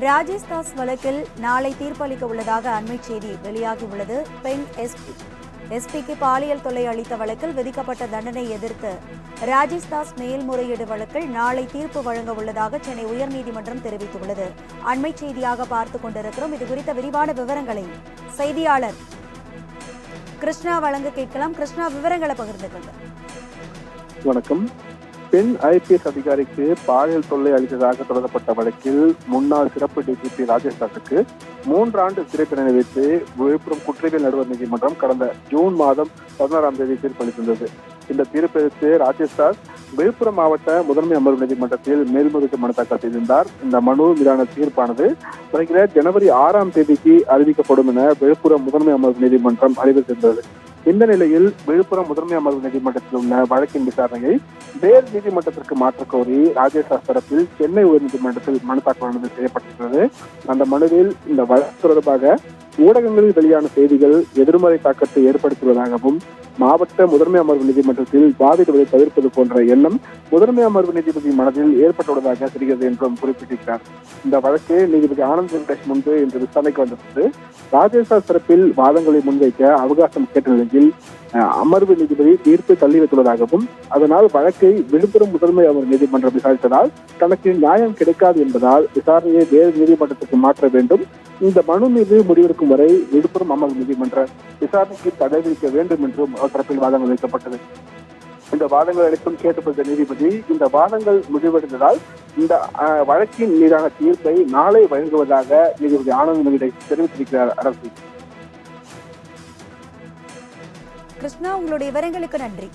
ராஜேஷ் வழக்கில் நாளை தீர்ப்பளிக்க உள்ளதாக அண்மை செய்தி வெளியாகியுள்ளது. பெண் எஸ்பிக்கு பாலியல் தொல்லை அளித்த வழக்கில் விதிக்கப்பட்ட தண்டனை எதிர்த்து ராஜேஷ் மேல்முறையீடு வழக்கில் நாளை தீர்ப்பு வழங்க உள்ளதாக சென்னை உயர்நீதிமன்றம் தெரிவித்துள்ளது. அண்மை செய்தியாக பார்த்துக் கொண்டிருக்கிறோம். இது குறித்த விரிவான விவரங்களை செய்தியாளர் கிருஷ்ணா வழங்க கேட்கலாம். கிருஷ்ணா, விவரங்களை பகிர்ந்து. வணக்கம். பெண் IPS அதிகாரிக்கு பாலியல் தொல்லை அளித்ததாக தொடரப்பட்ட வழக்கில் முன்னாள் சிறப்பு DGP ராஜேஷ் தாஸுக்கு 3 ஆண்டு சிறை தண்டனை வைத்து விழுப்புரம் குற்றவியல் நடுவர் நீதிமன்றம் கடந்த ஜூன் மாதம் 16ஆம் தேதி தீர்ப்பளித்துள்ளது. இந்த தீர்ப்பளித்து ராஜேஷ் தாஸ் விழுப்புரம் மாவட்ட முதன்மை அமர்வு நீதிமன்றத்தில் மேல்முறையீட்டு மனு தாக்கல் செய்திருந்தார். இந்த மனு மீதான தீர்ப்பானது வருகிற ஜனவரி 6ஆம் தேதிக்கு அறிவிக்கப்படும் என விழுப்புரம் முதன்மை அமர்வு நீதிமன்றம் அறிவித்திருந்தது. இந்த நிலையில் விழுப்புரம் முதன்மை அமர்வு நீதிமன்றத்தில் உள்ள வழக்கின் விசாரணையை வேறு நீதிமன்றத்திற்கு மாற்ற கோரி ராஜேஷ் தாஸ் தரப்பில் சென்னை உயர்நீதிமன்றத்தில் மனு தாக்கல் செய்யப்பட்டிருக்கிறது. அந்த மனுவில் இந்த வழக்கு தொடர்பாக ஊடகங்களில் வெளியான செய்திகள் எதிர்மறை தாக்கத்தை ஏற்படுத்துவதாகவும் மாவட்ட முதன்மை அமர்வு நீதிமன்றத்தில் வாதிடுவதை தவிர்ப்பது போன்ற எண்ணம் முதன்மை அமர்வு நீதிபதி மனதில் ஏற்பட்டுள்ளதாக தெரிகிறது என்றும் குறிப்பிட்டிருக்கிறார். இந்த வழக்கு நீதிபதி ஆனந்த் வெங்கடேஷ் முன்பு இன்று விசாரணைக்கு வந்தபோது ராஜேஷ் தாஸ் தரப்பில் வாதங்களை முன்வைக்க அவகாசம் கேட்ட நிலையில் அமர்வு நீதிபதி தீர்ப்பு தள்ளி வைத்துள்ளதாகவும் அதனால் வழக்கை விழுப்புரம் முதன்மை அமர்வு நீதிமன்றம் விசாரித்ததால் தனக்கு நியாயம் கிடைக்காது என்பதால் விசாரணையை வேறு நீதிமன்றத்திற்கு மாற்ற வேண்டும், இந்த மனு மீது முடிவெடுக்கும் வரை விழுப்புரம் அமர்வு நீதிமன்ற விசாரணைக்கு தடை விதிக்க வேண்டும் என்றும் தரப்பில் வாதங்கள் வைக்கப்பட்டது. இந்த வாதங்கள் அனைத்தும் கேட்டுக்கொண்ட நீதிபதி இந்த வாதங்கள் முடிவடைந்ததால் இந்த வழக்கின் மீதான தீர்ப்பை நாளை வழங்குவதாக நீதிபதி ஆனந்த் வெங்கடேஷ் தெரிவித்திருக்கிறார். அரசு கிருஷ்ணா, உங்களுடைய விவரங்களுக்கு நன்றி.